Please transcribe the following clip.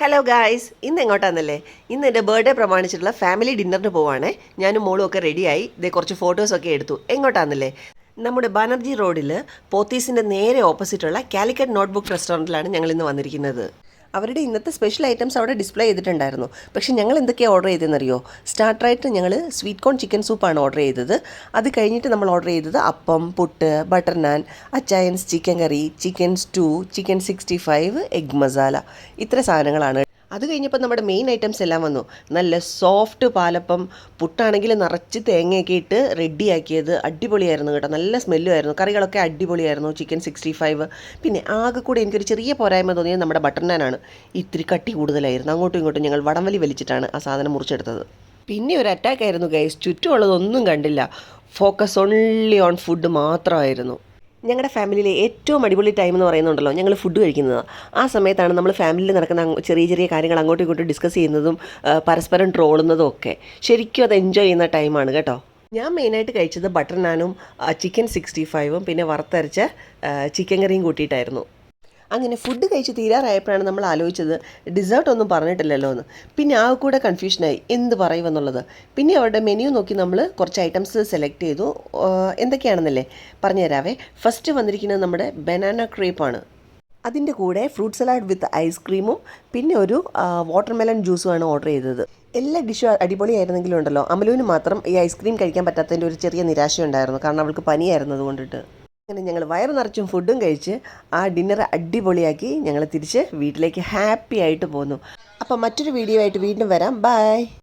Hello guys, ഇന്ന് എങ്ങോട്ടാന്നല്ലേ? ഇന്ന് എൻ്റെ ബർത്ത്ഡേ പ്രമാണിച്ചിട്ടുള്ള ഫാമിലി ഡിന്നറിന് പോവാണേ. ഞാനും മോളും ഒക്കെ റെഡിയായി. ഇതേ കുറച്ച് ഫോട്ടോസൊക്കെ എടുത്തു. എങ്ങോട്ടാന്നല്ലേ? നമ്മുടെ ബാനർജി റോഡിൽ പോത്തീസിൻ്റെ നേരെ ഓപ്പോസിറ്റുള്ള കാലിക്കറ്റ് നോട്ട്ബുക്ക് റെസ്റ്റോറൻറ്റിലാണ് ഞങ്ങൾ ഇന്ന് വന്നിരിക്കുന്നത്. അവരുടെ ഇന്നത്തെ സ്പെഷ്യൽ ഐറ്റംസ് അവിടെ ഡിസ്പ്ലേ ചെയ്തിട്ടുണ്ടായിരുന്നു. പക്ഷേ ഞങ്ങൾ എന്തൊക്കെയാണ് ഓർഡർ ചെയ്തതെന്നറിയോ? സ്റ്റാർട്ടറായിട്ട് ഞങ്ങൾ സ്വീറ്റ് കോൺ ചിക്കൻ സൂപ്പാണ് ഓർഡർ ചെയ്തത്. അത് കഴിഞ്ഞിട്ട് നമ്മൾ ഓർഡർ ചെയ്തത് അപ്പം, പുട്ട്, ബട്ടർ നാൻ, അച്ചായൻസ് chicken curry, chicken stew, chicken 65, egg masala, ഇത്ര സാധനങ്ങളാണ്. അത് കഴിഞ്ഞപ്പോൾ നമ്മുടെ മെയിൻ ഐറ്റംസ് എല്ലാം വന്നു. നല്ല സോഫ്റ്റ് പാലപ്പം, പുട്ടാണെങ്കിൽ നിറച്ച് തേങ്ങയൊക്കെ ഇട്ട് റെഡിയാക്കിയത് അടിപൊളിയായിരുന്നു കേട്ടോ. നല്ല സ്മെല്ലുമായിരുന്നു. കറികളൊക്കെ അടിപൊളിയായിരുന്നു. ചിക്കൻ 65. പിന്നെ ആകെ കൂടെ എനിക്കൊരു ചെറിയ പോരായ്മ തോന്നിയത് നമ്മുടെ ബട്ടർ നാനാണ്. ഇത്തിരി കട്ടി കൂടുതലായിരുന്നു. അങ്ങോട്ടും ഇങ്ങോട്ടും ഞങ്ങൾ വടംവലി വലിച്ചിട്ടാണ് ആ സാധനം മുറിച്ചെടുത്തത്. പിന്നെ ഒരു അറ്റാക്ക് ആയിരുന്നു ഗൈസ്. ചുറ്റുമുള്ളതൊന്നും കണ്ടില്ല. ഫോക്കസ് ഓൺലി ഓൺ ഫുഡ് മാത്രമായിരുന്നു. ഞങ്ങളുടെ ഫാമിലിയിലെ ഏറ്റവും അടിപൊളി ടൈം എന്ന് പറയുന്നുണ്ടല്ലോ, ഞങ്ങൾ ഫുഡ് കഴിക്കുന്നത്. ആ സമയത്താണ് നമ്മൾ ഫാമിലിയിൽ നടക്കുന്ന ചെറിയ ചെറിയ കാര്യങ്ങൾ അങ്ങോട്ടും ഇങ്ങോട്ടും ഡിസ്കസ് ചെയ്യുന്നതും പരസ്പരം ട്രോളുന്നതും ഒക്കെ. ശരിക്കും അത് എൻജോയ് ചെയ്യുന്ന ടൈമാണ് കേട്ടോ. ഞാൻ മെയിനായിട്ട് കഴിച്ചത് ബട്ടർ നാനും ചിക്കൻ 65 പിന്നെ വറുത്തരച്ച ചിക്കൻ കറിയും കൂട്ടിയിട്ടായിരുന്നു. അങ്ങനെ ഫുഡ് കഴിച്ച് തീരാറായപ്പോഴാണ് നമ്മൾ ആലോചിച്ചത് ഡിസേർട്ട് ഒന്നും പറഞ്ഞിട്ടില്ലല്ലോ എന്ന്. പിന്നെ ആ കൂടെ കൺഫ്യൂഷനായി എന്ത് പറയുമെന്നുള്ളത്. പിന്നെ അവരുടെ മെനു നോക്കി നമ്മൾ കുറച്ച് ഐറ്റംസ് സെലക്ട് ചെയ്തു. എന്തൊക്കെയാണെന്നല്ലേ പറഞ്ഞു തരാവേ. ഫസ്റ്റ് വന്നിരിക്കുന്നത് നമ്മുടെ ബനാന ക്രേപ്പാണ്. അതിൻ്റെ കൂടെ ഫ്രൂട്ട് സലാഡ് വിത്ത് ഐസ്ക്രീമും പിന്നെ ഒരു വാട്ടർമെലൺ ജ്യൂസുമാണ് ഓർഡർ ചെയ്തത്. എല്ലാ ഡിഷും അടിപൊളിയായിരുന്നെങ്കിലും ഉണ്ടല്ലോ, അമലുവിന് മാത്രം ഈ ഐസ്ക്രീം കഴിക്കാൻ പറ്റാത്തതിൻ്റെ ഒരു ചെറിയ നിരാശയുണ്ടായിരുന്നു. കാരണം അവൾക്ക് പനിയായിരുന്നത് കൊണ്ടിട്ട്. അങ്ങനെ ഞങ്ങൾ വയറ് നിറച്ചും ഫുഡും കഴിച്ച് ആ ഡിന്നർ അടിപൊളിയാക്കി ഞങ്ങൾ തിരിച്ച് വീട്ടിലേക്ക് ഹാപ്പി ആയിട്ട് പോന്നു. അപ്പം മറ്റൊരു വീഡിയോ ആയിട്ട് വീണ്ടും വരാം. ബൈ.